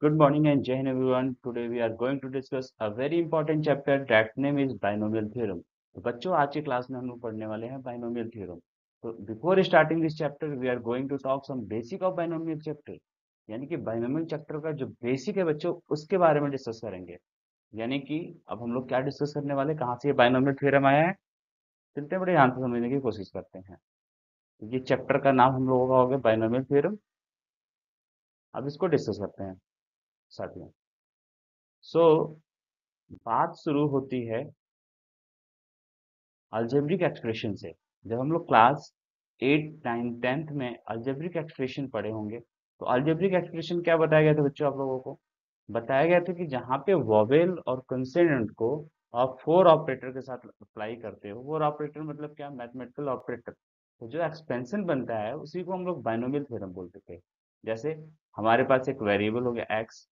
Good morning and Jai Hind everyone. Today we are going to discuss a very important chapter that name is binomial theorem. तो बच्चों आज की class में हम लोग पढ़ने वाले हैं binomial theorem. तो before starting this chapter we are going to talk some basic of binomial chapter. यानी कि binomial चैप्टर का जो बेसिक है बच्चों उसके बारे में डिस्कस करेंगे. यानी कि अब हम लोग क्या डिस्कस करने वाले कहाँ से ये binomial theorem आया है. चलते हैं बड़े ध्यान से समझने की कोशिश करते हैं. ये चैप्टर का नाम हम लोगों का हो गया binomial theorem. अब इसको डिस्कस करते हैं साथियों. सो बात शुरू होती है अलजेब्रिक एक्सप्रेशन से. जब हम लोग क्लास 8 9 10th में अलजेब्रिक एक्सप्रेशन पढ़े होंगे तो अलजेब्रिक एक्सप्रेशन क्या बताया गया था बच्चों आप लोगों को. बताया गया था कि जहाँ पे वोवेल और कंसोनेंट को आप फोर ऑपरेटर के साथ अप्लाई करते हो. फोर ऑपरेटर मतलब क्या, मैथमेटिकल ऑपरेटर. तो जो एक्सपेंशन बनता है उसी को हम लोग बाइनोमियल थ्योरम बोलते थे. जैसे हमारे पास एक वेरिएबल हो गया एक्स,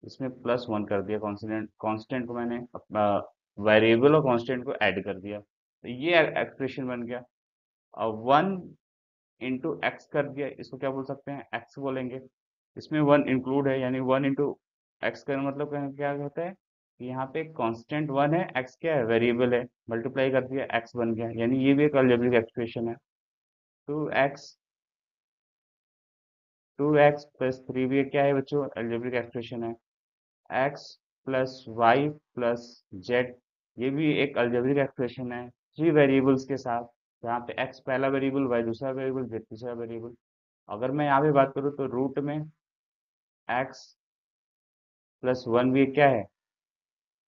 इसमें +1 कर दिया, कांस्टेंट कांस्टेंट को मैंने वेरिएबल और कांस्टेंट को ऐड कर दिया तो ये एक्सप्रेशन बन गया. अब 1 × x कर दिया, इसको क्या बोल सकते हैं, x बोलेंगे. इसमें 1 इंक्लूड है यानी 1 × x का मतलब क्या होता है कि यहाँ पे कांस्टेंट 1 है, x क्या है, वेरिएबल है, मल्टीप्लाई कर दिया x बन गया. यानी ये भी एक अलजेब्रिक एक्सप्रेशन है. 2x 2x + 3 भी क्या है बच्चों, अलजेब्रिक एक्सप्रेशन है. X plus y plus z, ये भी एक अलजेब्रिक एक्सप्रेशन है थ्री वेरिएबल्स के साथ. यहाँ पे एक्स पहला वेरिएबल, वाई दूसरा वेरिएबल, जेड तीसरा वेरिएबल. अगर मैं यहाँ पे बात करूँ तो रूट में x + 1 भी क्या है,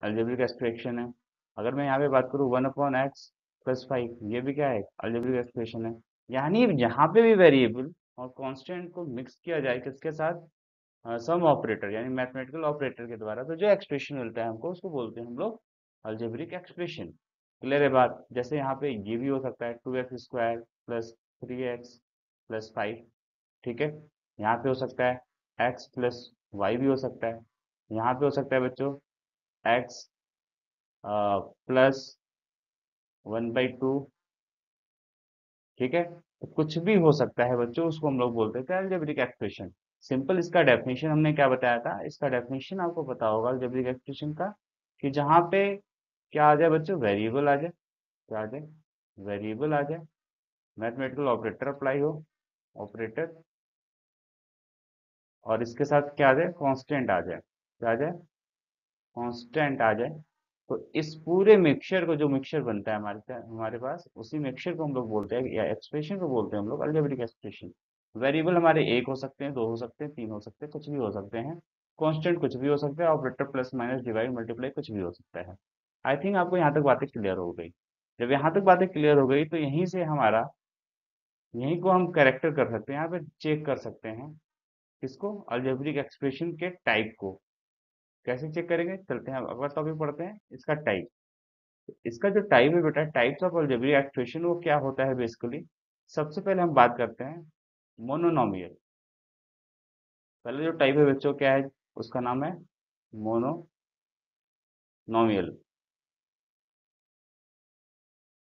अलजेब्रिक एक्सप्रेशन है. अगर मैं यहाँ पे बात करूँ 1/x + 5, ये भी क्या है, अलजेब्रिक एक्सप्रेशन है. यानी यहाँ पे भी वेरिएबल और कांस्टेंट को मिक्स किया जाए किसके साथ, सम ऑपरेटर यानी मैथमेटिकल ऑपरेटर के द्वारा, तो जो एक्सप्रेशन मिलता है हमको उसको बोलते हैं हम लोग अलजेब्रिक एक्सप्रेशन. क्लियर है बात. जैसे यहाँ पे ये भी हो सकता है 2x² + 3x + 5. ठीक है. यहाँ पे हो सकता है x + y भी हो सकता है. यहाँ पे हो सकता है बच्चों x +1/2. ठीक है. तो कुछ भी हो सकता है बच्चों, उसको हम लोग बोलते थे अलजेब्रिक एक्सप्रेशन. सिंपल इसका डेफिनेशन हमने क्या बताया था, इसका डेफिनेशन आपको पता होगा अलजेब्रिक एक्सप्रेशन का, कि जहाँ पे क्या आ जाए बच्चों, वेरिएबल आ जाए. क्या आ जाए, वेरिएबल आ जाए, मैथमेटिकल ऑपरेटर अप्लाई हो, ऑपरेटर, और इसके साथ क्या आ जाए, कांस्टेंट आ जाए. क्या आ जाए, कांस्टेंट आ जाए. तो इस पूरे मिक्सचर को, जो मिक्सचर बनता है हमारे पास, उसी मिक्सचर को हम लोग बोलते हैं या एक्सप्रेशन को बोलते हैं हम लोग अलजेब्रिक एक्सप्रेशन. वेरिएबल हमारे एक हो सकते हैं, दो हो सकते हैं, तीन हो सकते हैं, कुछ भी हो सकते हैं. कांस्टेंट कुछ भी हो सकता है, operator plus minus divide multiply कुछ भी हो सकता है. आई थिंक आपको यहाँ तक बातें क्लियर हो गई. जब यहाँ तक बातें क्लियर हो गई तो यहीं से हमारा, यहीं को हम करेक्टर कर सकते हैं, यहाँ पे चेक कर सकते हैं किसको, अलजेब्रिक एक्सप्रेशन के टाइप को. कैसे चेक करेंगे, चलते हैं अगला टॉपिक पढ़ते हैं, इसका टाइप. इसका जो टाइप है बेटा, टाइप्स ऑफ अलजेब्रिक एक्सप्रेशन, वो क्या होता है बेसिकली. सबसे पहले हम बात करते हैं मोनोनॉमियल. पहले जो टाइप है बच्चों क्या है, उसका नाम है मोनोनॉमियल.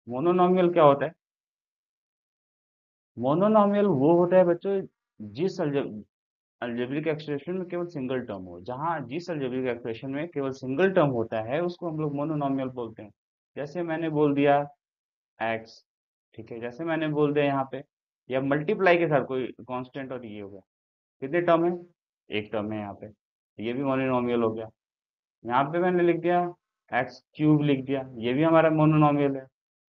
मोनोनॉमियल क्या होता है, मोनोनॉमियल वो होता है बच्चों जिस अलजेब्रिक एक्सप्रेशन में केवल सिंगल टर्म हो. जहाँ जिस अलजेब्रिक एक्सप्रेशन में केवल सिंगल टर्म होता है उसको हम लोग मोनोनॉमियल बोलते हैं. जैसे मैंने बोल दिया एक्स, ठीक है, जैसे मैंने बोल दिया यहाँ पे, या मल्टीप्लाई के साथ कोई कांस्टेंट, और ये हो गया, कितने टर्म है, एक टर्म है यहाँ पे, ये भी मोनोनॉमियल हो गया. यहाँ पे मैंने लिख दिया x³ लिख दिया, ये भी हमारा मोनोनॉमियल है.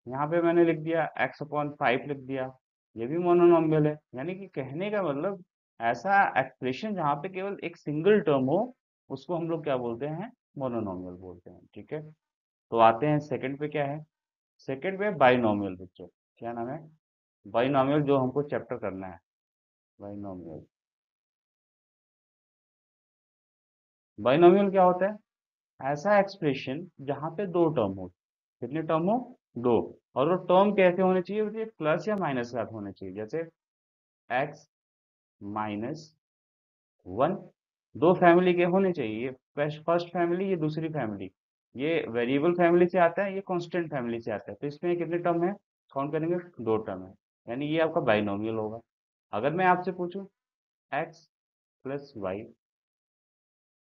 यहाँ पे मैंने लिख दिया x/5 लिख दिया, ये भी मोनोनॉमियल है. यानी कि कहने का मतलब, ऐसा एक्सप्रेशन जहाँ पे केवल एक सिंगल टर्म हो उसको हम लोग क्या बोलते हैं, मोनोनॉमियल बोलते हैं. ठीक है. तो आते हैं सेकंड पे, क्या है, सेकंड पे बाइनोमियल बच्चों. क्या नाम है, बाइनोमियल, जो हमको चैप्टर करना है, बाइनोमियल. बाइनोमियल क्या होता है, ऐसा एक्सप्रेशन जहाँ पे दो टर्म हो. कितने टर्म हो, दो. और वो टर्म कैसे होने चाहिए, वो प्लस या माइनस के साथ होने चाहिए. जैसे x-1, दो फैमिली के होने चाहिए, ये फर्स्ट फैमिली, ये दूसरी फैमिली. ये वेरिएबल फैमिली से आता है, ये कांस्टेंट फैमिली से आता है. तो इसमें कितने टर्म है, काउंट करेंगे, दो टर्म है. यानी ये आपका बाइनोमियल होगा. अगर मैं आपसे पूछूं x + y,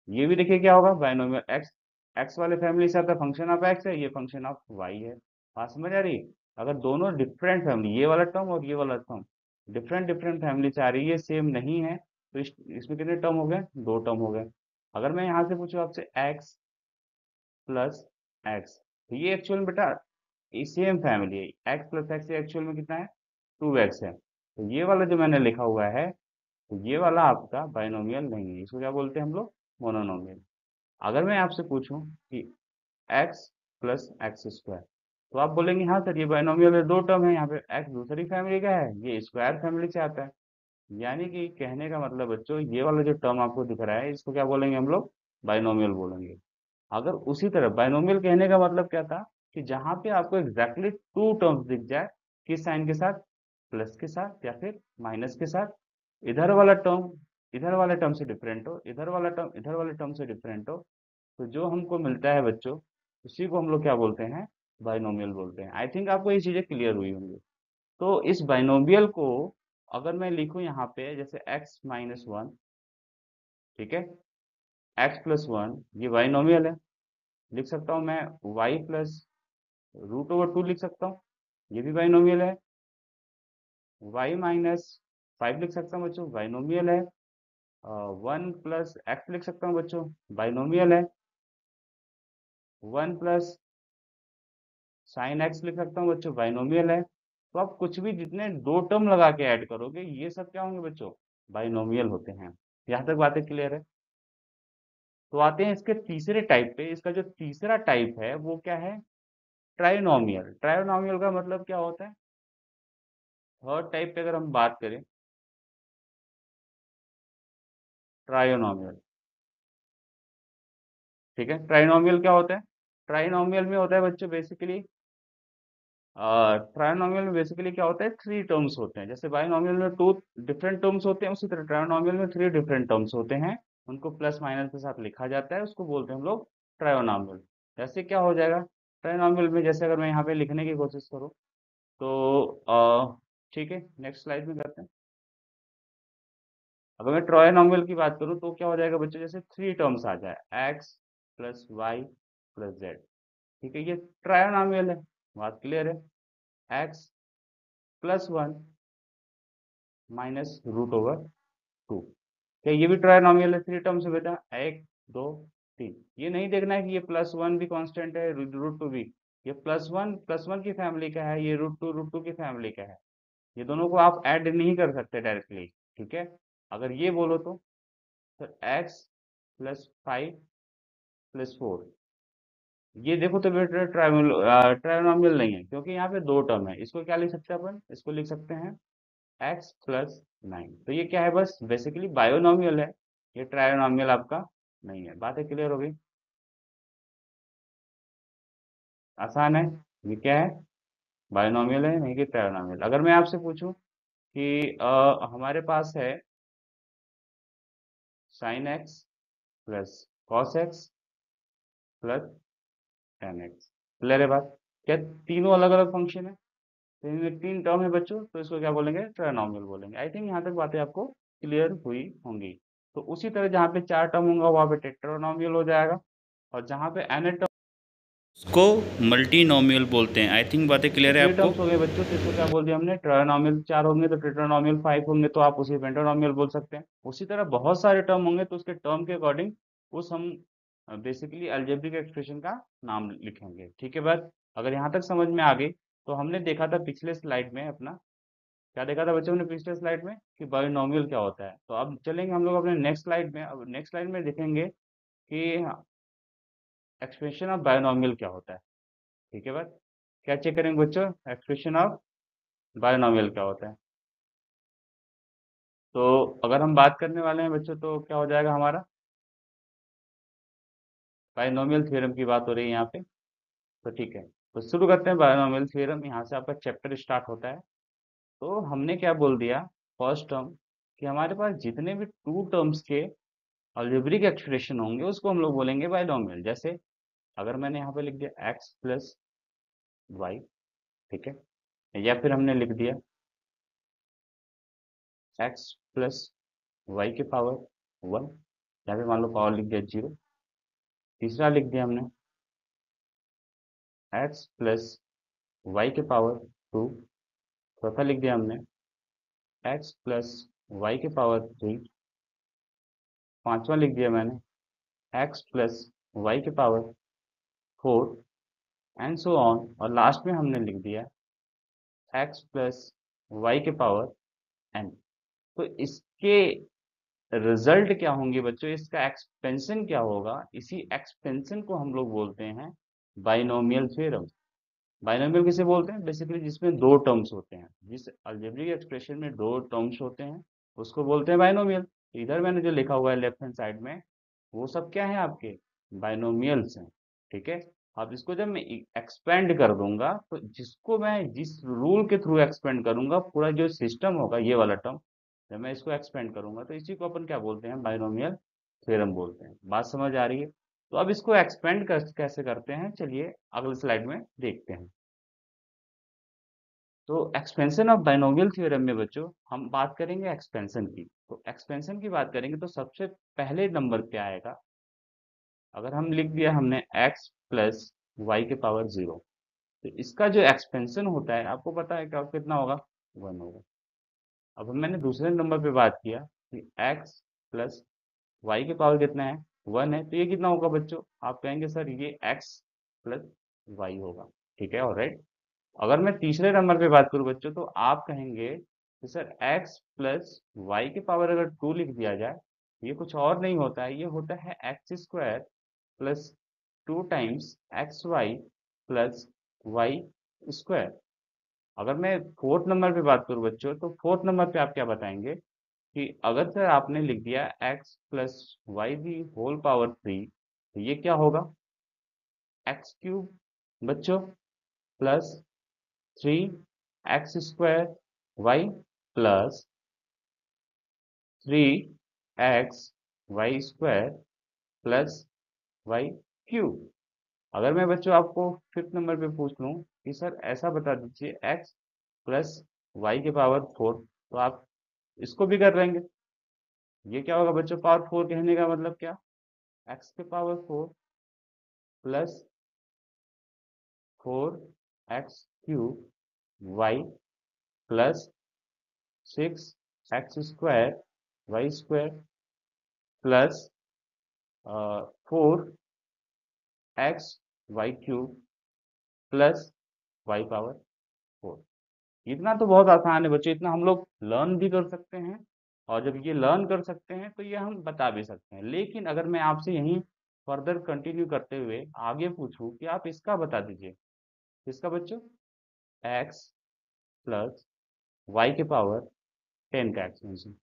ये भी देखिए क्या होगा, बाइनोमियल एक्स, एक्स वाले फैमिली से आता फंक्शन ऑफ एक्स है, ये फंक्शन ऑफ वाई है। बात समझ आ रही है? अगर दोनों डिफरेंट फैमिली, ये वाला टर्म और ये वाला टर्म डिफरेंट डिफरेंट फैमिली से आ रही है, सेम नहीं है, तो इसमें कितने टर्म हो गए, दो टर्म हो गए। अगर मैं यहाँ से पूछूं आपसे एक्स प्लस एक्स, तो ये एक्चुअल में बेटा सेम फैमिली है, एक्स प्लस एक्स एक्चुअल में कितना है, टू एक्स है। तो ये वाला जो मैंने लिखा हुआ है, तो ये वाला आपका बाइनोमियल नहीं है, इसको क्या बोलते हैं हम लोग, मोनोनोमियल। अगर मैं आपसे पूछूं कि एक्स प्लस एक्स स्क्वायर, तो आप बोलेंगे हाँ सर ये बाइनोमियल है, दो टर्म है, यहाँ पे एक्स दूसरी फैमिली का है, ये स्क्वायर फैमिली से आता है। यानी कि कहने का मतलब बच्चों, ये वाला जो टर्म आपको दिख रहा है, इसको क्या बोलेंगे हम लोग, बाइनोमियल बोलेंगे। अगर उसी तरह बाइनोमियल कहने का मतलब क्या था, कि जहां पे आपको एग्जैक्टली टू टर्म्स दिख जाए, किस साइन के साथ, प्लस के साथ या फिर माइनस के साथ, इधर वाला टर्म इधर वाले टर्म से डिफरेंट हो, इधर वाला टर्म इधर वाले टर्म से डिफरेंट हो, तो जो हमको मिलता है बच्चों, उसी को हम लोग क्या बोलते हैं, बाइनोमियल बोलते हैं। आई थिंक आपको ये चीजें क्लियर हुई होंगी। तो इस बाइनोमियल को अगर मैं लिखूं यहाँ पे जैसे x-1, ठीक है, x+1, ये बाइनोमियल है, लिख सकता हूँ मैं y+√/2 लिख सकता हूँ, ये भी बाइनोमियल है। y-5 लिख सकता हूँ बच्चों, बाइनोमियल है। 1 + x लिख सकता हूँ बच्चों, बाइनोमियल है। 1 + sin x लिख सकता हूँ बच्चों, बाइनोमियल है। तो आप कुछ भी जितने दो टर्म लगा के ऐड करोगे, ये सब क्या होंगे बच्चों, बाइनोमियल होते हैं। यहाँ तक बातें क्लियर है? तो आते हैं इसके तीसरे टाइप पे। इसका जो तीसरा टाइप है वो क्या है, ट्राइनोमियल। ट्राइनोमियल का मतलब क्या होता है, थर्ड टाइप पे अगर हम बात करें, ट्राइनोमियल, ठीक है। ट्राइनोमियल क्या होता है, ट्राइनोमियल में होता है बच्चों बेसिकली, ट्राइनोमियल में बेसिकली क्या होता है, थ्री टर्म्स होते हैं। जैसे बाइनोमियल में टू डिफरेंट टर्म्स होते हैं, उसी तरह ट्राइनोमियल में थ्री डिफरेंट टर्म्स होते हैं, उनको प्लस माइनस के साथ लिखा जाता है, उसको बोलते हैं हम लोग ट्राइनोमियल। जैसे क्या हो जाएगा, ट्राइनोमियल में जैसे अगर मैं यहाँ पे लिखने की कोशिश करूँ, तो ठीक है, नेक्स्ट स्लाइड में करते हैं। अगर मैं ट्रायनोमियल की बात करूँ तो क्या हो जाएगा बच्चों, जैसे थ्री टर्म्स आ जाए, x plus y plus z, ठीक है, ये ट्रायनोमियल है। बात क्लियर है? x+1 -√/2, क्या ये भी ट्रायनोमियल है, थ्री टर्म्स है बेटा, एक, दो, तीन। ये नहीं देखना है कि ये +1 भी कांस्टेंट है, √2 भी, ये प्लस वन की फैमिली का है, ये √2 की फैमिली का है। ये दोनों को आप ऐड नहीं कर सकते डायरेक्टली, ठीक है। अगर ये बोलो तो सर x +5 + 4, ये देखो तो बेटा ट्रायनोमियल नहीं है, क्योंकि यहाँ पे दो टर्म है। इसको क्या लिख सकते हैं अपन, इसको लिख सकते हैं x+9। तो ये क्या है, बस बेसिकली बायोनोमियल है, ये ट्रायनोमियल आपका नहीं है। बातें क्लियर हो गई? आसान है। ये क्या है, बायोनोमियल है, नहीं कि ट्रायनोमियल। अगर मैं आपसे पूछूं कि हमारे पास है sin x plus cos x plus tan x, clear है बात? क्या तीनों अलग अलग फंक्शन है, तो इनमें तीन टर्म है बच्चों, तो इसको क्या बोलेंगे, ट्रायनोमियल बोलेंगे। आई थिंक यहाँ तक बातें आपको क्लियर हुई होंगी। तो उसी तरह जहाँ पे चार टर्म होंगे वहाँ पे टेट्रानोमियल हो जाएगा, और जहाँ पे एन टर्म, उसको मल्टीनोमियल बोलते हैं। आई थिंक बातें क्लियर है इतने आपको। टर्म्स हो गए बच्चों, तो इसको क्या बोल दिया हमने, ट्रायनोमियल। चार होंगे तो टेट्रानोमियल, फाइव होंगे तो आप उसे पेंटानोमियल बोल सकते हैं। उसी तरह बहुत सारे टर्म होंगे तो उसके टर्म के अकॉर्डिंग उस हम बेसिकली अलजेब्रिक एक्सप्रेशन का नाम लिखेंगे, ठीक है बात? अगर यहाँ तक समझ में आ गई, तो हमने देखा था पिछले स्लाइड में अपना, क्या देखा था बच्चों ने पिछले स्लाइड में, कि बायोनोमियल क्या होता है। तो अब चलेंगे हम लोग अपने नेक्स्ट स्लाइड में। अब नेक्स्ट स्लाइड में देखेंगे कि एक्सप्रेशन ऑफ बायोनोमियल क्या होता है, ठीक है बात? क्या चेक करेंगे बच्चों, एक्सप्रेशन ऑफ बायोनोमियल क्या होता है। तो अगर हम बात करने वाले हैं बच्चों, तो क्या हो जाएगा हमारा, बायोनोमियल थ्योरम की बात हो रही है यहाँ पे, तो ठीक है। तो शुरू करते हैं बायोनोमियल थ्योरम, यहाँ से आपका चैप्टर स्टार्ट होता है। तो हमने क्या बोल दिया, फर्स्ट टर्म, कि हमारे पास जितने भी टू टर्म्स के अलजेब्रिक एक्सप्रेशन होंगे उसको हम लोग बोलेंगे बायनोमियल। जैसे अगर मैंने यहाँ पे लिख दिया x+y, ठीक है, या फिर हमने लिख दिया x+y⁻1, यहाँ पे मान लो पावर लिख दिया 0। तीसरा लिख दिया हमने एक्स प्लस वाई के पावर 2। चौथा लिख दिया हमने एक्स प्लस वाई के पावर 3। पांचवा लिख दिया मैंने एक्स प्लस वाई के पावर 4 एंड सो ऑन। और लास्ट में हमने लिख दिया एक्स प्लस वाई के पावर एन। तो इसके रिजल्ट क्या होंगे बच्चों, इसका एक्सपेंशन क्या होगा, इसी एक्सपेंशन को हम लोग बोलते हैं बाइनोमियल थ्योरम। बाइनोमियल किसे बोलते हैं, बेसिकली जिसमें दो टर्म्स होते हैं, जिस अलजेब्रिक एक्सप्रेशन में दो टर्म्स होते हैं उसको बोलते हैं बाइनोमियल। इधर मैंने जो लिखा हुआ है लेफ्ट हैंड साइड में वो सब क्या है आपके बाइनोमियल्स हैं। ठीक है। अब इसको जब मैं एक्सपेंड कर दूंगा तो जिसको मैं जिस रूल के थ्रू एक्सपेंड करूंगा, पूरा जो सिस्टम होगा ये वाला टर्म, जब मैं इसको एक्सपेंड करूंगा तो इसी को अपन क्या बोलते हैं, बाइनोमियल थ्योरम बोलते हैं। बात समझ आ रही है। तो अब इसको एक्सपेंड कैसे करते हैं, चलिए अगले स्लाइड में देखते हैं। तो एक्सपेंशन ऑफ बाइनोमियल थ्योरम में बच्चों हम बात करेंगे एक्सपेंशन की। तो एक्सपेंशन की बात करेंगे तो सबसे पहले नंबर पे आएगा, अगर हम लिख दिया हमने x प्लस वाई के पावर 0, तो इसका जो एक्सपेंशन होता है आपको पता है क्या कितना होगा, 1 होगा। अब मैंने दूसरे नंबर पे बात किया कि x प्लस वाई के पावर कितना है, 1 है, तो ये कितना होगा बच्चों, आप कहेंगे सर ये x प्लस वाई होगा। ठीक है, ऑलराइट। अगर मैं तीसरे नंबर पे बात करूं बच्चों तो आप कहेंगे कि सर x प्लस वाई के पावर अगर 2 लिख दिया जाए, ये कुछ और नहीं होता है, ये होता है x square plus 2 times x y plus y square. अगर मैं फोर्थ नंबर पे बात करूं बच्चों तो फोर्थ नंबर पे आप क्या बताएंगे कि अगर सर आपने लिख दिया x plus y the whole power 3, तो ये क्या होगा, एक्स क्यूब बच्चों plus 3 x square y plus 3 x y square plus y cube. अगर मैं बच्चों आपको फिफ्थ नंबर पे पूछ लूं कि सर ऐसा बता दीजिए x प्लस वाई के पावर 4, तो आप इसको भी कर लेंगे। ये क्या होगा बच्चों, पावर 4 कहने का मतलब क्या, x के power 4 plus 4 x cube y plus 6 x square y square plus 4 x y cube plus y power 4। इतना तो बहुत आसान है बच्चों, इतना हम लोग लर्न भी कर सकते हैं, और जब ये लर्न कर सकते हैं तो ये हम बता भी सकते हैं। लेकिन अगर मैं आपसे यहीं फर्दर कंटिन्यू करते हुए आगे पूछूं कि आप इसका बता दीजिए, इसका बच्चों x प्लस वाई के पावर 10 का एक्सपेंशन।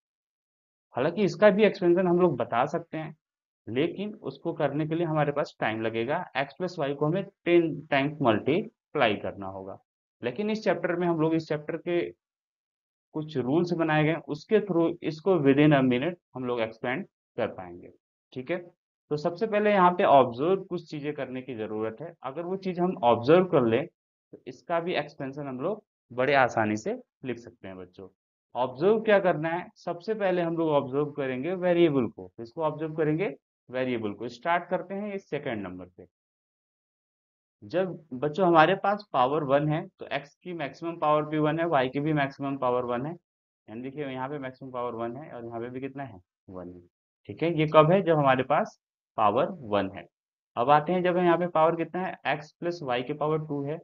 हालांकि इसका भी एक्सपेंशन हम लोग बता सकते हैं, लेकिन उसको करने के लिए हमारे पास टाइम लगेगा, x प्लस वाई को हमें 10 टाइम्स मल्टीप्लाई करना होगा। लेकिन इस चैप्टर में हम लोग इस चैप्टर के कुछ रूल्स बनाए गए उसके थ्रू इसको विद इन अ मिनट हम लोग एक्सपेंड कर पाएंगे। ठीक है। तो सबसे पहले यहाँ पे ऑब्जर्व कुछ चीजें करने की जरूरत है, अगर वो चीज हम ऑब्जर्व कर ले तो इसका भी एक्सपेंशन हम लोग बड़े आसानी से लिख सकते हैं बच्चों। ऑब्जर्व क्या करना है, सबसे पहले हम लोग ऑब्जर्व करेंगे वेरिएबल को, इसको ऑब्जर्व करेंगे वेरिएबल को। स्टार्ट करते हैं इस सेकेंड नंबर से। जब बच्चों हमारे पास पावर 1 है तो x की मैक्सिमम पावर भी 1 है, y की भी मैक्सिमम पावर 1 है। यानी देखिए यहाँ पे मैक्सिमम पावर 1 है और यहाँ पे भी कितना है, 1 है। ठीक है, ये कब है, जब हमारे पास पावर 1 है। अब आते हैं जब यहाँ पे पावर कितना है, x प्लस वाई के पावर 2 है,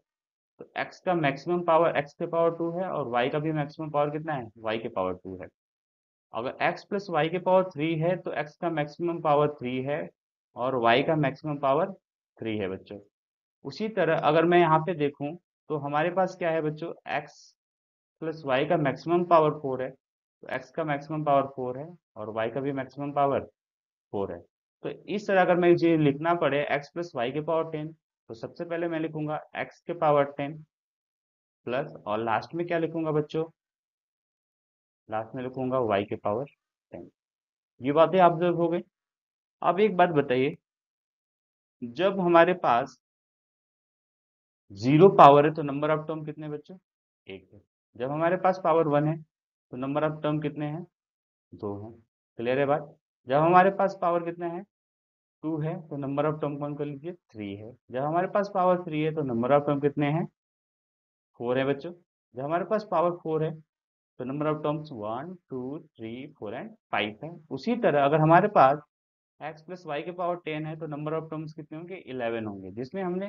तो x का मैक्सिमम पावर x के पावर 2 है और y का भी मैक्सिमम पावर कितना है, y के पावर 2 है। अगर x प्लस वाई के पावर 3 है तो x का मैक्सिमम पावर 3 है और y का मैक्सिमम पावर 3 है बच्चों। उसी तरह अगर मैं यहाँ पे देखूं तो हमारे पास क्या है बच्चों, x प्लस वाई का मैक्सिमम पावर 4 है, तो x का मैक्सिमम पावर 4 है और y का भी मैक्सिमम पावर 4 है। तो इस तरह अगर मैं ये लिखना पड़े x प्लस वाई के पावर 10, तो सबसे पहले मैं लिखूंगा x के पावर 10 प्लस, और लास्ट में क्या लिखूंगा बच्चों, लास्ट में लिखूंगा y के पावर 10। ये बातें ऑब्जर्व हो गई। अब एक बात बताइए, जब हमारे पास जीरो पावर है तो नंबर ऑफ टर्म कितने बच्चों, एक है। जब हमारे पास पावर 1 है तो नंबर ऑफ टर्म कितने हैं, 2 हैं। क्लियर है बात। जब हमारे पास पावर कितना है, 2 है, तो नंबर ऑफ टर्म कौन कर लीजिए, 3 है। जब हमारे पास पावर 3 है तो नंबर ऑफ टर्म कितने हैं, 4 है बच्चों। जब हमारे पास पावर 4 है तो नंबर ऑफ टर्म्स 1 2 3 4 एंड 5 है। उसी तरह अगर हमारे पास x प्लस वाई के पावर 10 है तो नंबर ऑफ टर्म्स कितने होंगे, 11 होंगे, जिसमें हमने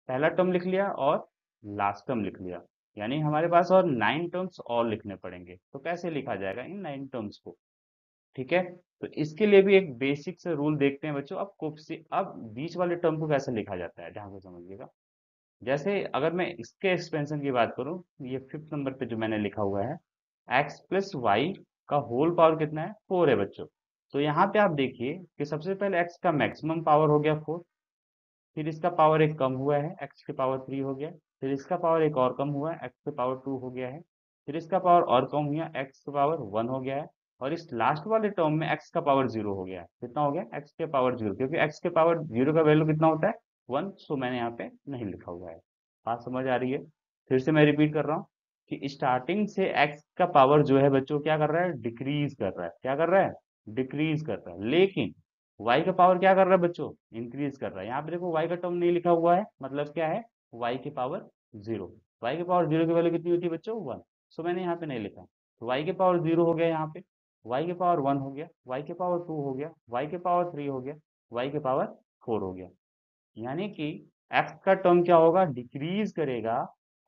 पहला टर्म लिख लिया और लास्ट टर्म लिख लिया। यानी हमारे पास और 9 टर्म्स और लिखने पड़ेंगे। तो कैसे लिखा जाएगा इन 9 टर्म्स को, ठीक है। तो इसके लिए भी एक बेसिक से रूल देखते हैं बच्चों। अब बीच वाले टर्म को कैसे लिखा जाता है, ध्यान से समझिएगा। जैसे अगर मैं इसके एक्सपेंशन की बात करूं, ये 5th नंबर पे जो मैंने लिखा हुआ है, x प्लस वाई का होल पावर कितना है, 4 है बच्चों। तो यहाँ पे आप देखिए कि सबसे पहले x का मैक्सिमम पावर हो गया 4, फिर इसका पावर एक कम हुआ है, x के पावर 3 हो गया, फिर इसका पावर एक और कम हुआ है, x के पावर 2 हो गया है, फिर इसका पावर और कम हुआ, x के पावर 1 हो गया है, और इस लास्ट वाले टर्म में x का पावर 0 हो गया है। कितना हो गया, x के पावर 0, क्योंकि x के पावर 0 का वैल्यू कितना होता है, 1, सो मैंने यहाँ पे नहीं लिखा हुआ है। बात समझ आ रही है। फिर से मैं रिपीट कर रहा हूँ कि स्टार्टिंग से x का पावर जो है बच्चों क्या कर रहा है, डिक्रीज कर रहा है। क्या कर रहा है, डिक्रीज कर रहा है। लेकिन y का पावर क्या कर रहा है बच्चों, इंक्रीज कर रहा है। यहाँ पे देखो y का टर्म नहीं लिखा हुआ है, मतलब क्या है, y के पावर 0। y के पावर 0 की वैल्यू कितनी होती है बच्चों, 1। सो मैंने यहाँ पे नहीं लिखा, तो y के पावर 0 हो गया, यहाँ पे y के पावर 1 हो गया, y के पावर 2 हो गया, y के पावर 3 हो गया, y के पावर 4 हो गया। यानी कि x का टर्म क्या होगा, डिक्रीज करेगा,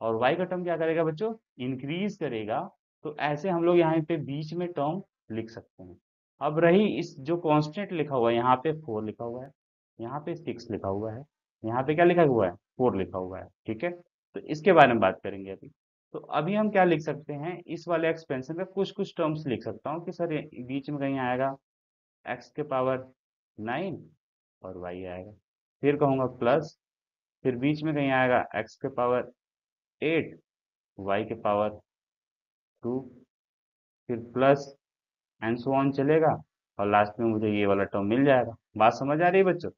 और y का टर्म क्या करेगा बच्चों, इंक्रीज करेगा। तो ऐसे हम लोग यहाँ पे बीच में टर्म लिख सकते हैं। अब रही इस जो कांस्टेंट लिखा हुआ है, यहाँ पे 4 लिखा हुआ है, यहाँ पे 6 लिखा हुआ है, यहाँ पे क्या लिखा हुआ है, 4 लिखा हुआ है, ठीक है। तो इसके बारे में बात करेंगे अभी। तो अभी हम क्या लिख सकते हैं, इस वाले एक्सपेंशन में कुछ कुछ टर्म्स लिख सकता हूँ कि सर ये बीच में कहीं आएगा x के पावर 9 और y आएगा, फिर कहूँगा प्लस, फिर बीच में कहीं आएगा x के पावर 8, y के पावर 2, फिर प्लस एंड सो ऑन चलेगा, और लास्ट में मुझे ये वाला टर्म मिल जाएगा। बात समझ आ रही है बच्चों।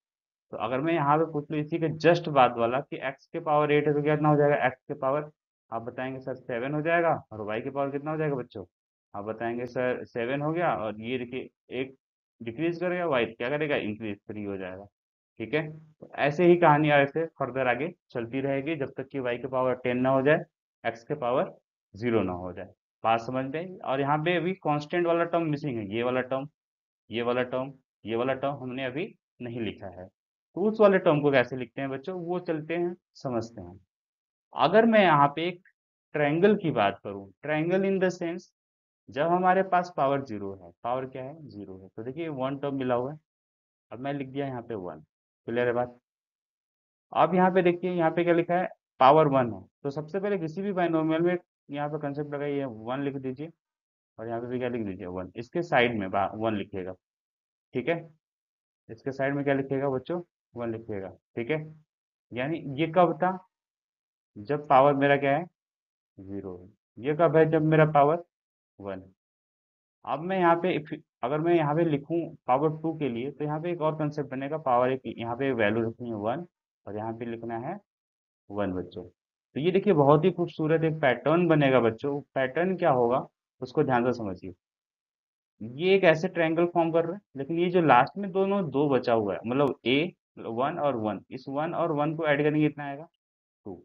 तो अगर मैं यहाँ पे पूछ लूँ इसी के जस्ट बाद वाला कि x के पावर 8 है तो कितना हो जाएगा, x के पावर, आप बताएंगे सर 7 हो जाएगा, और y के पावर कितना हो जाएगा बच्चों, आप बताएंगे सर 7 हो गया, और ये देखिए एक डिक्रीज करेगा, y क्या करेगा, इंक्रीज, 3 हो जाएगा, ठीक है। तो ऐसे ही कहानी ऐसे फर्दर आगे चलती रहेगी जब तक कि y के पावर 10 ना हो जाए, x के पावर 0 ना हो जाए। बात समझ में आई। और यहाँ पे अभी कांस्टेंट वाला टर्म मिसिंग है, ये वाला टर्म, ये वाला टर्म, ये वाला टर्म हमने अभी नहीं लिखा है। तो उस वाले टर्म को कैसे लिखते हैं बच्चों, वो चलते हैं समझते हैं। अगर मैं यहाँ पे एक ट्रायंगल की बात करूँ, ट्रायंगल इन द सेंस, जब हमारे पास पावर 0 है, पावर क्या है, 0 है, तो देखिए 1 टर्म मिला हुआ है। अब मैं लिख दिया यहाँ पे 1, क्लियर है बात। अब यहाँ पे देखिए, यहाँ पे क्या लिखा है, पावर 1 है, तो सबसे पहले किसी भी बाइनोमियल में यहाँ पे कंसेप्ट लगाइए, 1 लिख दीजिए, और यहाँ पे भी क्या लिख दीजिए, 1, इसके साइड में 1 लिखिएगा, ठीक है। इसके साइड में क्या लिखिएगा बच्चों, 1 लिखिएगा, ठीक है। यानी ये कब था, जब पावर मेरा क्या है, 0 है। ये कब है, जब मेरा पावर 1 है। अब मैं यहाँ पे अगर मैं यहाँ पे लिखूँ पावर 2 के लिए, तो यहाँ पे एक और कंसेप्ट बनेगा, पावर एक, यहाँ पे वैल्यू रखनी है 1, और यहाँ पे लिखना है 1 बच्चों। तो ये देखिए बहुत ही खूबसूरत एक पैटर्न बनेगा बच्चों। पैटर्न क्या होगा उसको ध्यान से समझिए। ये एक ऐसे ट्रायंगल फॉर्म कर रहे हैं, लेकिन ये जो लास्ट में दोनों दो बचा हुआ है, मतलब ए 1 और 1, इस 1 और 1 को ऐड करेंगे कितना आएगा, 2।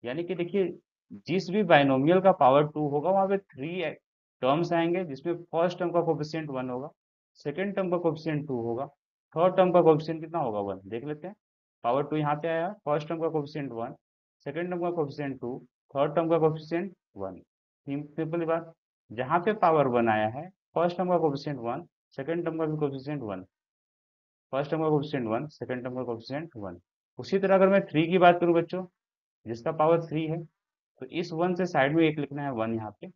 यानी कि देखिए जिस भी बाइनोमियल का पावर 2 होगा वहां पे 3 टर्म्स आएंगे, जिसमें फर्स्ट टर्म का कोफिशिएंट 1 होगा, सेकंड टर्म का कोफिशिएंट 2 होगा, थर्ड टर्म का कोफिशिएंट कितना होगा, 1। देख लेते हैं। पावर 2 यहाँ पे आया, फर्स्ट टर्म का कोफिशिएंट 1, सेकंड टर्म का कोफिशिएंट 2, थर्ड टर्म का कोफिशिएंट 1। सिंपल बात। जहाँ पे पावर 1 आया है, फर्स्ट टर्म का कोफिशिएंट 1, सेकंड टर्म का भी कोफिशिएंट 1, फर्स्ट टर्म का कोफिशिएंट 1, सेकंड टर्म का कोफिशिएंट 1। उसी तरह अगर मैं 3 की बात करूं बच्चों, जिसका पावर 3 है, तो इस 1 से साइड में एक लिखना है 1 यहाँ पे,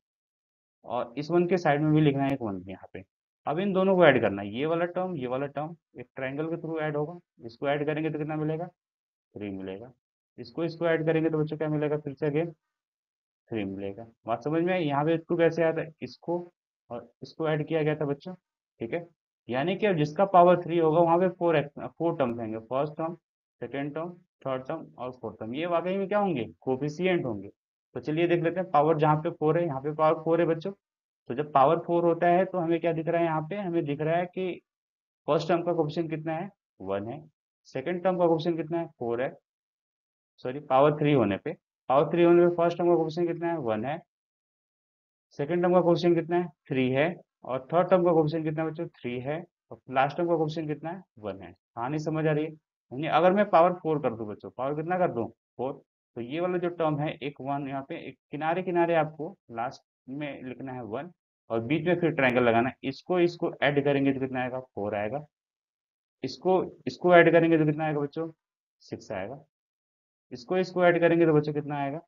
और इस 1 के साइड में भी लिखना है एक 1 यहाँ पे। अब इन दोनों को ऐड करना है, ये वाला टर्म, ये वाला टर्म एक ट्रायंगल के थ्रू ऐड होगा। इसको ऐड करेंगे तो कितना मिलेगा, 3 मिलेगा। इसको इसको ऐड करेंगे तो बच्चों क्या मिलेगा, फिर से अगेन 3 मिलेगा। बात समझ में आई। यहाँ पे 2 कैसे आया था, इसको और इसको ऐड किया गया था बच्चों, ठीक है। यानी कि अब जिसका पावर 3 होगा वहां पे 4 टर्म्स आएंगे, first term, second term, third term और फोर्थ टर्म। ये वाकई में क्या होंगे, कोफिशिएंट होंगे। तो चलिए देख लेते हैं। पावर जहाँ पे 4 है, यहाँ पे पावर 4 है बच्चों। तो जब पावर 4 होता है तो हमें क्या दिख रहा है, यहाँ पे हमें दिख रहा है कि फर्स्ट टर्म का कोफिशिएंट कितना है, 1 है। सेकंड टर्म का कोफिशिएंट कितना है, 4 है। सॉरी, पावर 3 होने पे, पावर 3 होने पे फर्स्ट टर्म का कोफिशिएंट कितना है, 1 है। सेकंड टर्म का कोफिशिएंट कितना है, 3 है। और थर्ड टर्म का कोफिशिएंट कितना है बच्चों, 3 है। और लास्ट टर्म का कोफिशिएंट कितना है, 1 है। कहानी समझ आ रही है? यानी अगर मैं पावर 4 कर दूं बच्चों, पावर कितना कर दूं, 4, तो ये वाला जो टर्म है, एक 1 यहाँ पे, एक किनारे किनारे आपको लास्ट में लिखना है 1, और बीच में फिर ट्रायंगल लगाना है। इसको इसको ऐड करेंगे तो कितना आएगा, 4 आएगा। इसको इसको ऐड करेंगे तो कितना आएगा बच्चों, 6 आएगा। इसको इसको ऐड करेंगे तो बच्चों कितना आएगा,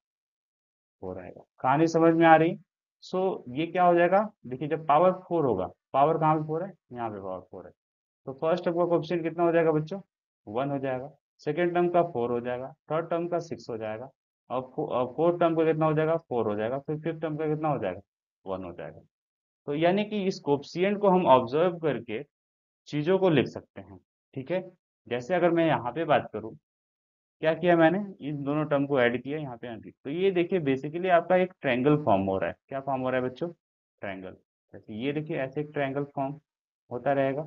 4 आएगा। कहानी समझ में आ रही? सो ये क्या हो जाएगा, देखिए जब पावर 4 होगा, पावर कहाँ पे 4 है, यहाँ पे पावर 4 है, तो फर्स्ट टर्म का कोएफिशिएंट कितना हो जाएगा बच्चों, 1 हो जाएगा। सेकंड टर्म का 4 हो जाएगा, थर्ड टर्म का 6 हो जाएगा, और फोर्थ टर्म का कितना हो जाएगा, 4 हो जाएगा, फिर फिफ्थ टर्म का कितना हो जाएगा, 1 हो जाएगा। तो यानी कि इस कोएफिशिएंट को हम ऑब्जर्व करके चीजों को लिख सकते हैं। ठीक है, जैसे अगर मैं यहाँ पे बात करूँ, क्या किया मैंने, इन दोनों टर्म को ऐड किया यहाँ पे ऐड, तो ये देखिए बेसिकली आपका एक ट्रायंगल फॉर्म हो रहा है। क्या फॉर्म हो रहा है बच्चों, ट्रायंगल। जैसे ये देखिए ऐसे एक ट्रायंगल फॉर्म होता रहेगा।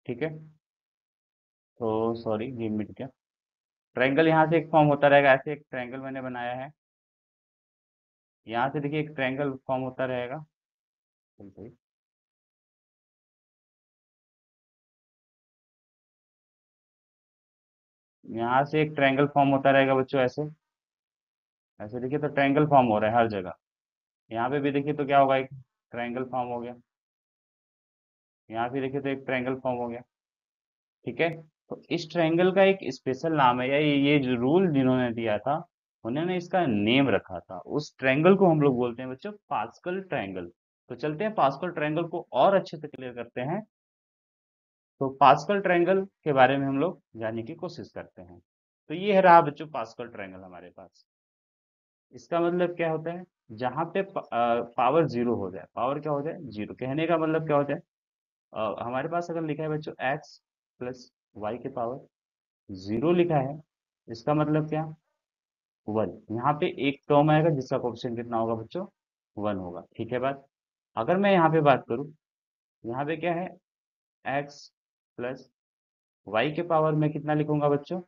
ठीक है, तो सॉरी ये मिट गया। ट्रायंगल यहाँ से एक फॉर्म होता रहेगा, ऐसे एक ट्रायंगल मैंने बनाया है। यहाँ से देखिए एक ट्रायंगल फॉर्म होता रहेगा। बिल्कुल। यहाँ से एक ट्रायंगल फॉर्म होता रहेगा बच्चों, ऐसे ऐसे देखिए तो ट्रायंगल फॉर्म हो रहा है हर जगह। यहाँ पे भी देखिए तो क्या होगा, एक ट्रायंगल फॉर्म हो गया। यहाँ भी देखिए तो एक ट्रायंगल फॉर्म हो गया। ठीक है, तो इस ट्रायंगल का एक स्पेशल नाम है, या ये जो रूल जिन्होंने दिया था, उन्होंने इसका नेम रखा था। उस ट्रायंगल को हम लोग बोलते हैं बच्चों पास्कल ट्रायंगल। तो चलते हैं पास्कल ट्रायंगल को और अच्छे से क्लियर करते हैं। तो पास्कल ट्रायंगल के बारे में हम लोग जानने की कोशिश करते हैं। तो ये है रहा बच्चों पास्कल ट्रायंगल हमारे पास। इसका मतलब क्या होता है, जहाँ पे पावर जीरो हो जाए, पावर क्या हो जाए, जीरो, कहने का मतलब क्या हो जाए, हमारे पास अगर लिखा है बच्चों एक्स प्लस वाई के पावर जीरो लिखा है, इसका मतलब क्या, 1। यहाँ पे एक टर्म आएगा जिसका कोएफिशिएंट कितना होगा बच्चों, 1 होगा। ठीक है बात। अगर मैं यहाँ पे बात करूँ, यहाँ पे क्या है, एक्स प्लस वाई के पावर में कितना लिखूंगा बच्चों,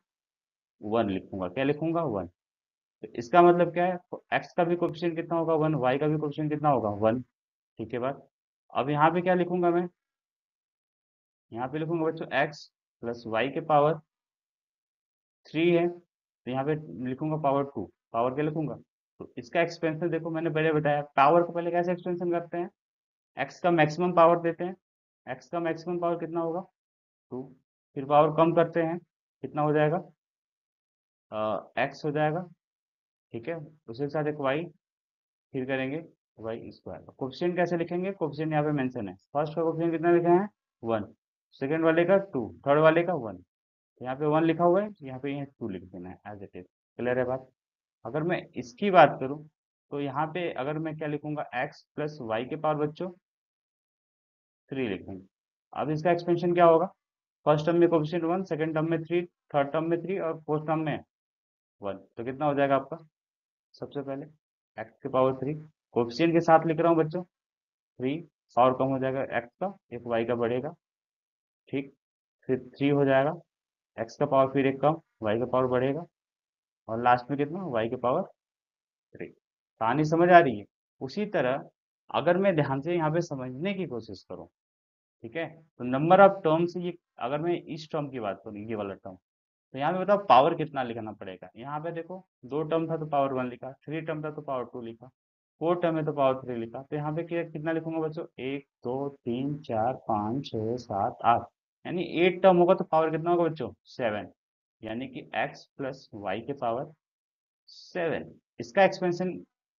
1 लिखूंगा। क्या लिखूंगा, 1। तो इसका मतलब क्या है, एक्स का भी कोएफिशिएंट कितना होगा, 1, वाई का भी कोएफिशिएंट कितना होगा, 1। ठीक है बात। अब यहाँ पे क्या लिखूंगा मैं, यहाँ पे लिखूंगा बच्चों एक्स प्लस वाई के पावर 3 है, तो यहाँ पे लिखूंगा पावर 2। पावर क्या लिखूंगा, तो इसका एक्सपेंशन देखो, मैंने पहले बताया पावर को पहले कैसे एक्सपेंशन करते हैं, एक्स का मैक्सिमम पावर देते हैं। एक्स का मैक्सिमम पावर कितना होगा, 2। फिर पावर कम करते हैं, कितना हो जाएगा, एक्स हो जाएगा। ठीक है, उसी के साथ एक वाई, फिर करेंगे वाई स्क्वायर। कोफिशिएंट कैसे लिखेंगे, कोफिशिएंट यहाँ पे मेंशन है, फर्स्ट का कोफिशिएंट कितना लिखे हैं, 1। सेकंड वाले का 2, थर्ड वाले का 1। यहाँ पे 1 लिखा हुआ है, यहाँ पे 2 लिख देना है एज इट इज। क्लियर है बात। अगर मैं इसकी बात करूं, तो यहाँ पे अगर मैं क्या लिखूंगा, एक्स प्लस वाई के पावर बच्चों 3 लिखेंगे। अब इसका एक्सपेंशन क्या होगा, फर्स्ट टर्म में कोफिशिएंट 1, सेकंड टर्म में 3, थर्ड टर्म में 3, और फोर्थ टर्म में 1, तो कितना हो जाएगा आपका, सबसे पहले एक्स के पावर 3, कोफिशिएंट के साथ लिख रहा हूँ बच्चों 3, पावर कम हो जाएगा एक्स का, एक वाई का बढ़ेगा। ठीक, फिर 3 हो जाएगा, एक्स का पावर फिर एक कम, वाई का पावर बढ़ेगा, और लास्ट में कितना, वाई के पावर 3। कहानी समझ आ रही है? उसी तरह अगर मैं ध्यान से यहाँ पे समझने की कोशिश करूँ, ठीक है, तो नंबर ऑफ टर्म से ये, अगर मैं इस टर्म की बात करूँ, ये वाला टर्म, तो यहाँ पे बताओ पावर कितना लिखना पड़ेगा। यहाँ पे देखो दो टर्म था तो पावर 1 लिखा, थ्री टर्म था तो पावर 2 लिखा, फोर टर्म है तो पावर 3 लिखा। तो यहाँ पे कितना लिखूंगा बच्चों, 1 2 3 4 5 6 7 8, यानी 8 टर्म होगा तो पावर कितना होगा बच्चों, 7। यानी कि एक्स प्लस वाई के पावर 7। इसका एक्सपेंशन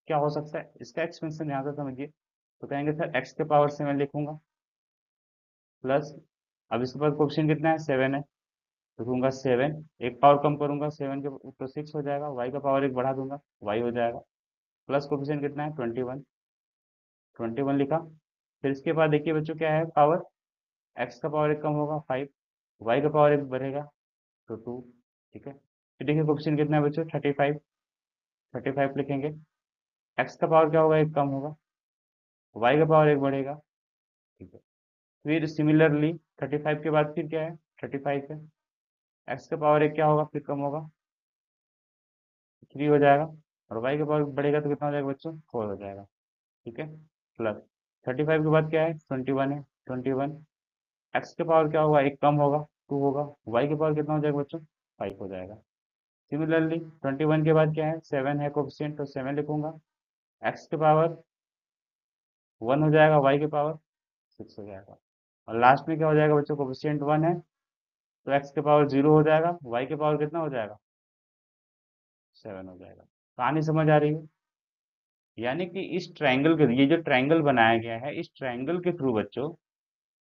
क्या हो सकता है, इसका एक्सपेंशन ध्यान से समझिए। तो कहेंगे सर एक्स के पावर 7 लिखूंगा, प्लस, अब इसके पास क्वेश्चन कितना है, 7 है, लिखूंगा 7, एक पावर कम करूंगा 7 के तो 6 हो जाएगा, वाई का पावर एक बढ़ा दूंगा, वाई हो जाएगा, प्लस कोफिशिएंट कितना है, 21, 21 लिखा। फिर इसके बाद देखिए बच्चों क्या है, पावर, एक्स का पावर एक कम होगा 5, वाई का पावर एक बढ़ेगा तो 2। ठीक है, फिर देखिए कोफिशिएंट कितना है बच्चों, 35, 35 लिखेंगे। एक्स का पावर क्या होगा, एक कम होगा, वाई का पावर एक बढ़ेगा। ठीक है, फिर सिमिलरली 35 के बाद फिर क्या है, 35 है, एक्स का पावर एक क्या होगा, फिर कम होगा, 3 हो जाएगा, और वाई का पावर बढ़ेगा तो कितना हो जाएगा बच्चों, 4 हो जाएगा। ठीक है, प्लस 35 के बाद क्या है, 21 है, 21, एक्स के पावर क्या होगा, एक कम होगा, 2 होगा, वाई के पावर कितना हो जाएगा बच्चों, 5 हो जाएगा। सिमिलरली 21 के बाद क्या है, 7 है कोफिशिएंट, तो 7 लिखूंगा, एक्स के पावर 1 हो जाएगा, वाई के पावर 6 हो जाएगा, और लास्ट में क्या हो जाएगा बच्चों, कोफिशिएंट 1 है, तो एक्स के पावर 0 हो जाएगा, वाई के पावर कितना हो जाएगा, 7 हो जाएगा। कहानी समझ आ रही है? यानी कि इस ट्रायंगल के, ये जो ट्रायंगल बनाया गया है, इस ट्रायंगल के थ्रू बच्चों,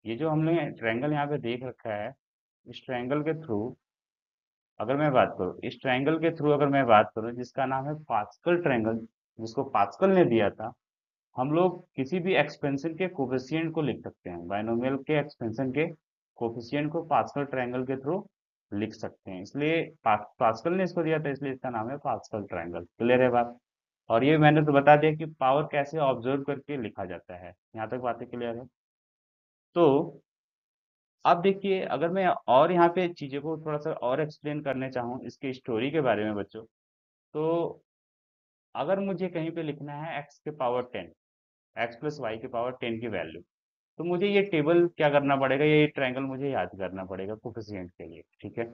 ये जो हमने ट्रायंगल यहाँ पे देख रखा है, इस ट्रायंगल के थ्रू अगर मैं बात करूँ, इस ट्रायंगल के थ्रू अगर मैं बात करूँ, जिसका नाम है पास्कल ट्रायंगल, जिसको पास्कल ने दिया था, हम लोग किसी भी एक्सपेंशन के कोफिशिएंट को लिख सकते हैं, बाइनोमियल के एक्सपेंशन के कोफिशिएंट को पास्कल ट्रायंगल के थ्रू लिख सकते हैं, इसलिए पास्कल ने इसको दिया था, इसलिए इसका नाम है पास्कल ट्रायंगल। क्लियर है बात? और ये मैंने तो बता दिया कि पावर कैसे ऑब्जर्व करके लिखा जाता है, यहाँ तक बातें क्लियर है? तो अब देखिए, अगर मैं और यहाँ पे चीज़ों को थोड़ा सा और एक्सप्लेन करने चाहूँ इसकी स्टोरी के बारे में बच्चों, तो अगर मुझे कहीं पे लिखना है एक्स के पावर 10, एक्स प्लस वाई के पावर 10 की वैल्यू, तो मुझे ये टेबल क्या करना पड़ेगा, ये ट्रायंगल मुझे याद करना पड़ेगा कोफिशिएंट के लिए। ठीक है,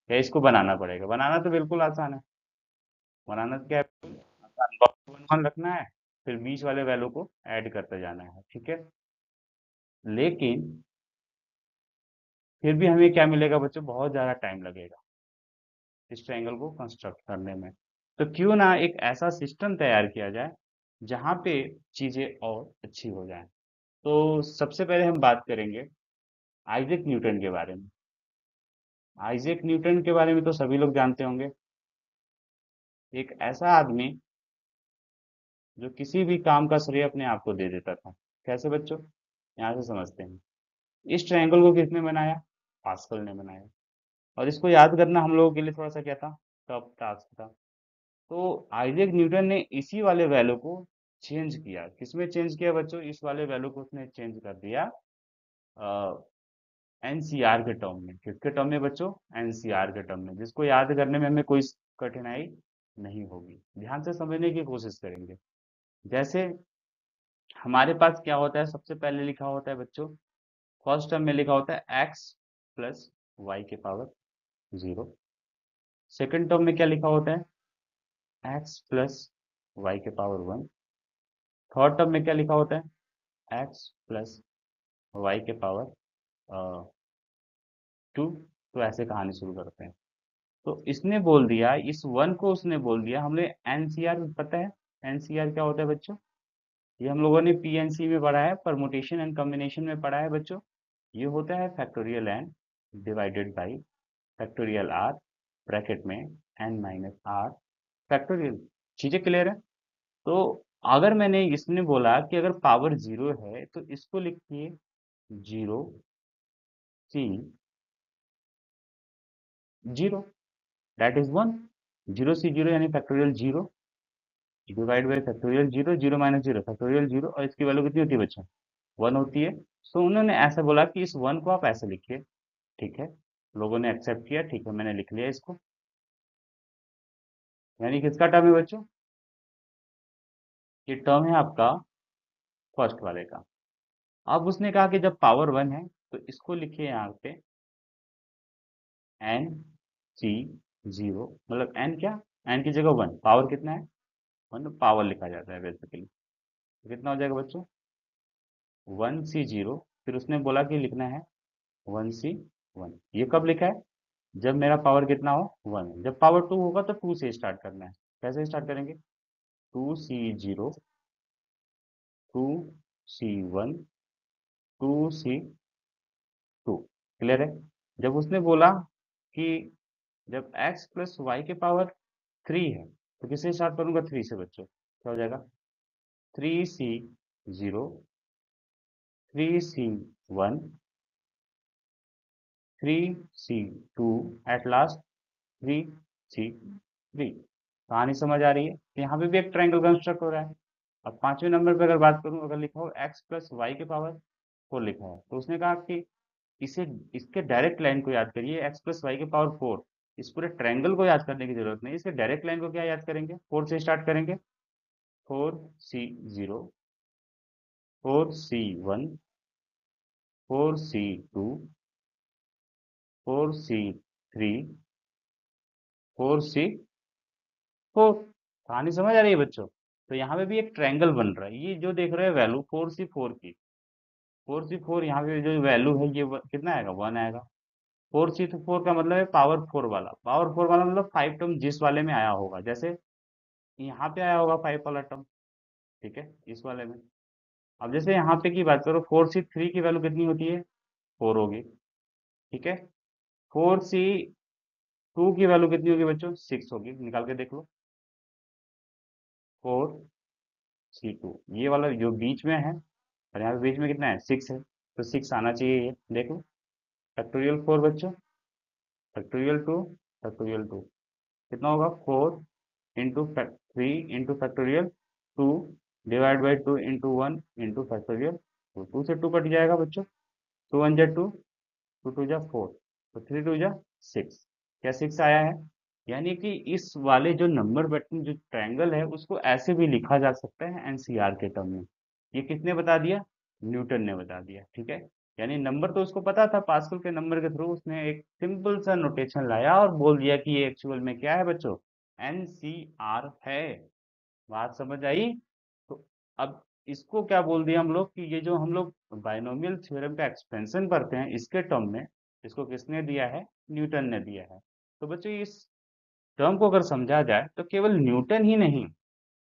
या इसको बनाना पड़ेगा, बनाना तो बिल्कुल आसान है, बनाना तो क्या है, आसान, वन वन रखना है, फिर बीच वाले वैल्यू को ऐड करते जाना है। ठीक है, लेकिन फिर भी हमें क्या मिलेगा बच्चों, बहुत ज़्यादा टाइम लगेगा इस ट्रायंगल को कंस्ट्रक्ट करने में। तो क्यों ना एक ऐसा सिस्टम तैयार किया जाए जहाँ पे चीज़ें और अच्छी हो जाएं। तो सबसे पहले हम बात करेंगे आइजैक न्यूटन के बारे में। आइजैक न्यूटन के बारे में तो सभी लोग जानते होंगे, एक ऐसा आदमी जो किसी भी काम का श्रेय अपने आप को दे देता था। कैसे बच्चों, यहाँ से समझते हैं। इस ट्रायंगल को किसने बनाया, पास्कल ने बनाया, और इसको याद करना हम लोगों के लिए थोड़ा सा क्या था, टफ टास्क था। तो आइजैक न्यूटन ने इसी वाले वैल्यू को चेंज किया, किसमें चेंज किया बच्चों, इस वाले वैल्यू को उसने चेंज कर दिया एनसीआर के टर्म में। किसके टर्म में बच्चों, एनसीआर के टर्म में, जिसको याद करने में हमें कोई कठिनाई नहीं होगी, ध्यान से समझने की कोशिश करेंगे। जैसे हमारे पास क्या होता है, सबसे पहले लिखा होता है बच्चों, फर्स्ट टर्म में लिखा होता है एक्स प्लस वाई के पावर 0। सेकंड टर्म में क्या लिखा होता है, एक्स प्लस वाई के पावर 1। थर्ड टर्म में क्या लिखा होता है, एक्स प्लस वाई के पावर 2। तो ऐसे कहानी शुरू करते हैं। तो इसने बोल दिया, इस वन को उसने बोल दिया, हमने एनसीआर पता है, एनसीआर क्या होता है बच्चों, ये हम लोगों ने पीएनसी में पढ़ा है, परमुटेशन एंड कॉम्बिनेशन में पढ़ा है बच्चों। ये होता है factorial n divided by factorial r, bracket में एन माइनस आर फैक्टोरियल। चीजें क्लियर है? तो अगर मैंने इसने बोला कि अगर पावर 0 है तो इसको लिखिए 0 सी 0, दैट इज 1। 0 सी 0 यानी factorial 0 divide by factorial 0, 0 minus 0 factorial 0, और इसकी वैल्यू कितनी होती है बच्चों, 1 होती है। सो उन्होंने ऐसा बोला कि इस 1 को आप ऐसे लिखिए। ठीक है, लोगों ने एक्सेप्ट किया, ठीक है, मैंने लिख लिया इसको। यानी किसका टर्म है बच्चों, ये टर्म है आपका फर्स्ट वाले का। अब उसने कहा कि जब पावर 1 है तो इसको लिखिए यहाँ पे एन सी 0, मतलब एन क्या, एन की जगह 1, पावर कितना है 1, पावर लिखा जाता है बेसिकली। तो कितना हो जाएगा बच्चों, 1 सी 0। फिर उसने बोला कि लिखना है 1 सी 1। ये कब लिखा है, जब मेरा पावर कितना हो 1। जब पावर 2 होगा तो 2 से स्टार्ट करना है। कैसे स्टार्ट करेंगे, 2 सी 0, 2 सी 1, 2 सी 2। क्लियर है? जब उसने बोला कि जब x प्लस वाई के पावर 3 है तो किससे स्टार्ट करूंगा, 3 से बच्चों, क्या हो जाएगा 3 सी 0, 3 सी 1, 3 सी 2, एट लास्ट 3 सी 3। कहानी समझ आ रही है? तो यहाँ पे भी एक ट्रायंगल कंस्ट्रक्ट हो रहा है। अब पांचवें नंबर पे अगर बात करूं, अगर लिखा हो x प्लस वाई के पावर लिखा है, तो उसने कहा कि इसे इसके डायरेक्ट लाइन को याद करिए, एक्स प्लस वाई के पावर 4। इस पूरे ट्रायंगल को याद करने की जरूरत नहीं, इसके डायरेक्ट लाइन को क्या याद करेंगे, 4 से स्टार्ट करेंगे। 4c0, 4c1, 4c2, 4c3, 4c4। कहानी समझ आ रही है बच्चों? तो यहाँ पे भी एक ट्रायंगल बन रहा है, ये जो देख रहे हैं वैल्यू 4c4 की, 4c4 यहाँ पे जो वैल्यू है ये कितना आएगा, 1 आएगा। 4c4 का मतलब है पावर 4 वाला, पावर 4 वाला मतलब 5 टर्म जिस वाले में आया होगा, जैसे यहाँ पे आया होगा 5 वाला टर्म, ठीक है, इस वाले में। अब जैसे यहाँ पे की बात करो, 4c3 की वैल्यू कितनी होती है, 4 होगी, ठीक है। 4c2 की वैल्यू कितनी होगी बच्चों, 6 होगी, निकाल के देख लो। 4c2 ये वाला जो बीच में है, और यहाँ पे बीच में कितना है, 6 है, तो 6 आना चाहिए, ये देख लो। फैक्टोरियल 4 बच्चों, फैक्टोरियल 2, फैक्टोरियल 2 कितना होगा, 4 into 3 into factorial 2 divide by 2 into 1 into factorial 2। 2 से 2 कट जाएगा बच्चों, 2 1 जा 2, 2 2 जा 4, तो 3 2 जा 6। क्या 6 आया है? यानी कि इस वाले जो नंबर पैटर्न जो ट्रायंगल है उसको ऐसे भी लिखा जा सकता है एनसीआर के टर्म में। ये किसने बता दिया, न्यूटन ने बता दिया, ठीक है। यानी नंबर तो उसको पता था, पास्कल के नंबर के थ्रू उसने एक सिंपल सा नोटेशन लाया और बोल दिया कि ये एक्चुअल में क्या है बच्चों, एनसीआर है। बात समझ आई? तो अब इसको क्या बोल दिया हम लोग कि ये जो हम लोग बाइनोमियल थ्योरम का एक्सपेंशन करते हैं इसके टर्म में, इसको किसने दिया है, न्यूटन ने दिया है। तो बच्चों इस टर्म को अगर समझा जाए तो केवल न्यूटन ही नहीं,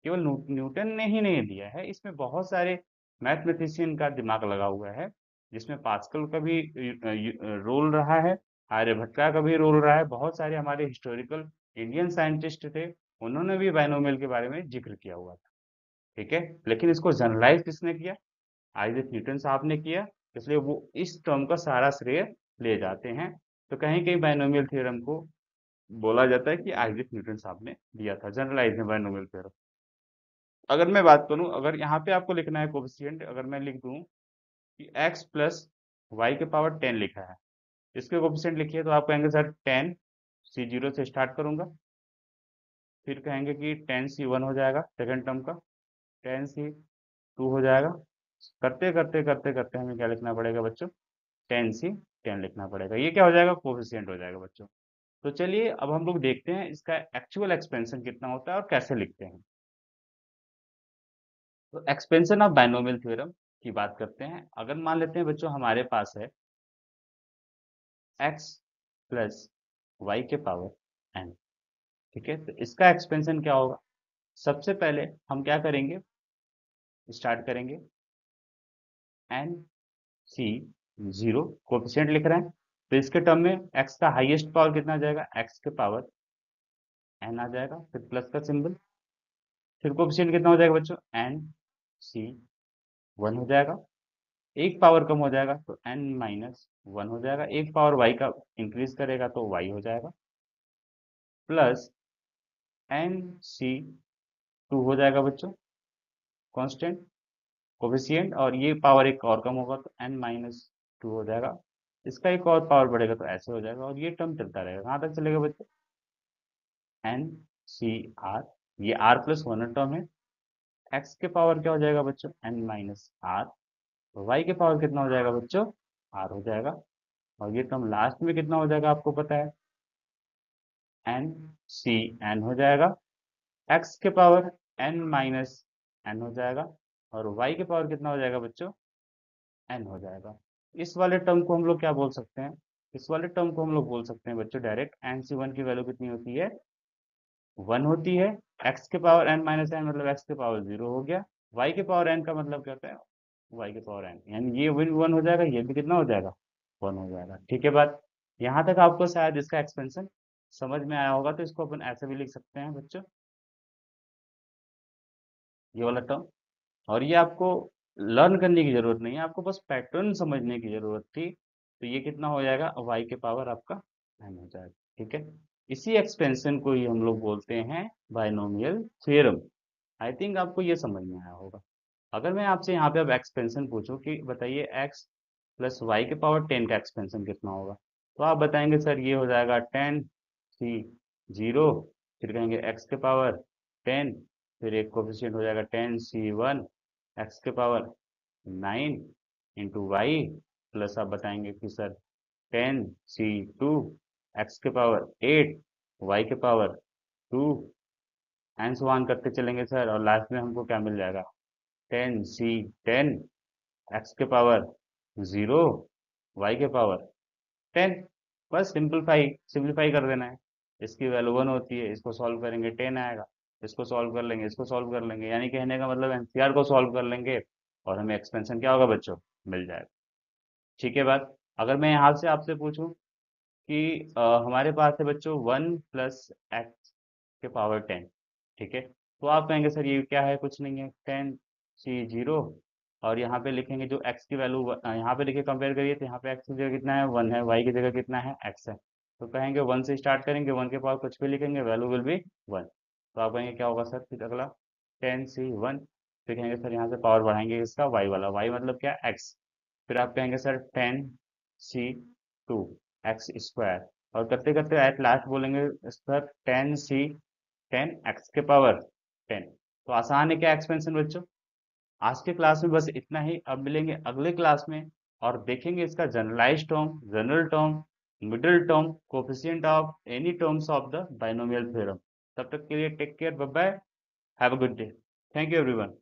केवल न्यूटन ने ही नहीं दिया है, इसमें बहुत सारे मैथमेटिशियन का दिमाग लगा हुआ है, जिसमें पास्कल का भी रोल रहा है, आर्यभट्ट का भी रोल रहा है, बहुत सारे हमारे हिस्टोरिकल इंडियन साइंटिस्ट थे, उन्होंने भी बाइनोमियल के बारे में जिक्र किया हुआ था, ठीक है। लेकिन इसको जनरलाइज किसने किया, आइजैक न्यूटन साहब ने किया, इसलिए वो इस टर्म का सारा श्रेय ले जाते हैं। तो कहीं कहीं बाइनोमियल थ्योरम को बोला जाता है कि आइजैक न्यूटन साहब ने दिया था, जनरलाइज में बाइनोमियल थ्योरम। अगर मैं बात करूं, अगर यहाँ पे आपको लिखना है कोफिशिएंट, अगर मैं लिख दूं कि x प्लस वाई के पावर 10 लिखा है, इसके कोफिशिएंट लिखिए, तो आप कहेंगे सर 10 c0 से स्टार्ट करूंगा, फिर कहेंगे कि 10c1 हो जाएगा सेकंड टर्म का, 10c2 हो जाएगा, करते करते करते करते हमें क्या लिखना पड़ेगा बच्चों, 10c10 लिखना पड़ेगा। ये क्या हो जाएगा, कोफिशिएंट हो जाएगा बच्चों। तो चलिए अब हम लोग देखते हैं इसका एक्चुअल एक्सपेंशन कितना होता है और कैसे लिखते हैं। तो एक्सपेंशन ऑफ बाइनोमियल थ्योरम की बात करते हैं। अगर मान लेते हैं बच्चों हमारे पास है x प्लस वाई के पावर n, ठीक है, तो इसका एक्सपेंशन क्या होगा, सबसे पहले हम क्या करेंगे, स्टार्ट करेंगे एन सी जीरो, कोफिशिएंट लिख रहे हैं, तो इसके टर्म में x का हाईएस्ट पावर कितना आ जाएगा, x के पावर n आ जाएगा, फिर प्लस का सिंबल, फिर कोफिशिएंट कितना हो जाएगा बच्चों, एन सी 1 हो जाएगा, एक पावर कम हो जाएगा तो n माइनस 1 हो जाएगा, एक पावर y का इंक्रीज करेगा तो y हो जाएगा, प्लस एन सी 2 हो जाएगा बच्चों, कांस्टेंट कोफिशिएंट, और ये पावर एक और कम होगा तो n माइनस 2 हो जाएगा, इसका एक और पावर बढ़ेगा तो ऐसे हो जाएगा, और ये टर्म चलता रहेगा, कहाँ तक चलेगा बच्चों, एन सी आर, ये आर प्लस वन टर्म है, एक्स के पावर क्या हो जाएगा बच्चों, एन माइनस आर, तो वाई के पावर कितना हो जाएगा बच्चों, आर हो जाएगा, और ये टर्म लास्ट में कितना हो जाएगा आपको पता है, एन सी एन हो जाएगा, एक्स के पावर एन माइनस एन हो जाएगा, और वाई के पावर कितना हो जाएगा बच्चों, एन हो जाएगा। इस वाले टर्म को हम लोग क्या बोल सकते हैं, इस वाले टर्म को हम लोग बोल सकते हैं बच्चों डायरेक्ट, एन सी वन की वैल्यू कितनी होती है, 1 होती है, एक्स के पावर एन माइनस एन मतलब एक्स के पावर 0 हो गया, वाई के पावर एन का मतलब क्या होता है, वाई के पावर एन, यानी ये भी 1 हो जाएगा, ये भी कितना हो जाएगा, 1 हो जाएगा, ठीक है बात। यहाँ तक आपको शायद इसका एक्सपेंशन समझ में आया होगा, तो इसको अपन ऐसे भी लिख सकते हैं बच्चों, ये वाला टर्म। और ये आपको लर्न करने की जरूरत नहीं है, आपको बस पैटर्न समझने की जरूरत थी। तो ये कितना हो जाएगा, वाई के पावर आपका n हो जाएगा, ठीक है। इसी एक्सपेंशन को ही हम लोग बोलते हैं बाइनोमियल थ्योरम। आई थिंक आपको ये समझ में आया होगा। अगर मैं आपसे यहाँ पे अब एक्सपेंशन पूछूं कि बताइए x प्लस वाई के पावर 10 का एक्सपेंशन कितना होगा। तो आप बताएंगे सर ये हो जाएगा 10 C 0, फिर कहेंगे एक्स के पावर 10, फिर एक कोफिशिएंट हो जाएगा 10 C 1 एक्स के पावर 9 इंटू वाई, प्लस आप बताएंगे कि सर 10 C 2 एक्स के पावर 8 वाई के पावर 2 एंड सो ऑन करते चलेंगे सर, और लास्ट में हमको क्या मिल जाएगा 10 C 10 एक्स के पावर 0 वाई के पावर 10। बस सिंपलीफाई सिंपलीफाई कर देना है। इसकी वैल्यू 1 होती है, इसको सॉल्व करेंगे 10 आएगा, इसको सॉल्व कर लेंगे, इसको सॉल्व कर लेंगे, यानी कहने का मतलब एनसीआर को सॉल्व कर लेंगे और हमें एक्सपेंशन क्या होगा बच्चों, मिल जाएगा। ठीक है बात। अगर मैं यहाँ से आपसे पूछूं कि हमारे पास है बच्चों 1 + x के पावर 10, ठीक है, तो आप कहेंगे सर ये क्या है, कुछ नहीं है, 10 C 0, और यहाँ पे लिखेंगे जो x की वैल्यू, यहाँ पे देखिए कंपेयर करिए, तो यहाँ पे x की जगह कितना है 1 है, y की जगह कितना है x है, तो कहेंगे 1 से स्टार्ट करेंगे, 1 के पावर कुछ भी लिखेंगे, वैल्यू विल बी 1। तो आप कहेंगे क्या होगा सर, फिर अगला 10 C 1, फिर कहेंगे सर यहाँ से पावर बढ़ाएंगे इसका y वाला, y मतलब क्या x, फिर आप कहेंगे सर 10 C 2 एक्स स्क्वायर, और करते करते एट लास्ट बोलेंगे सर 10 C 10 एक्स के पावर 10। तो आसान है क्या एक्सपेंशन बच्चों। आज के क्लास में बस इतना ही, अब मिलेंगे अगले क्लास में और देखेंगे इसका generalise term, general term, middle term, coefficient of any terms of the binomial theorem. तब तक के लिए take care, bye bye, have a good day, thank you everyone.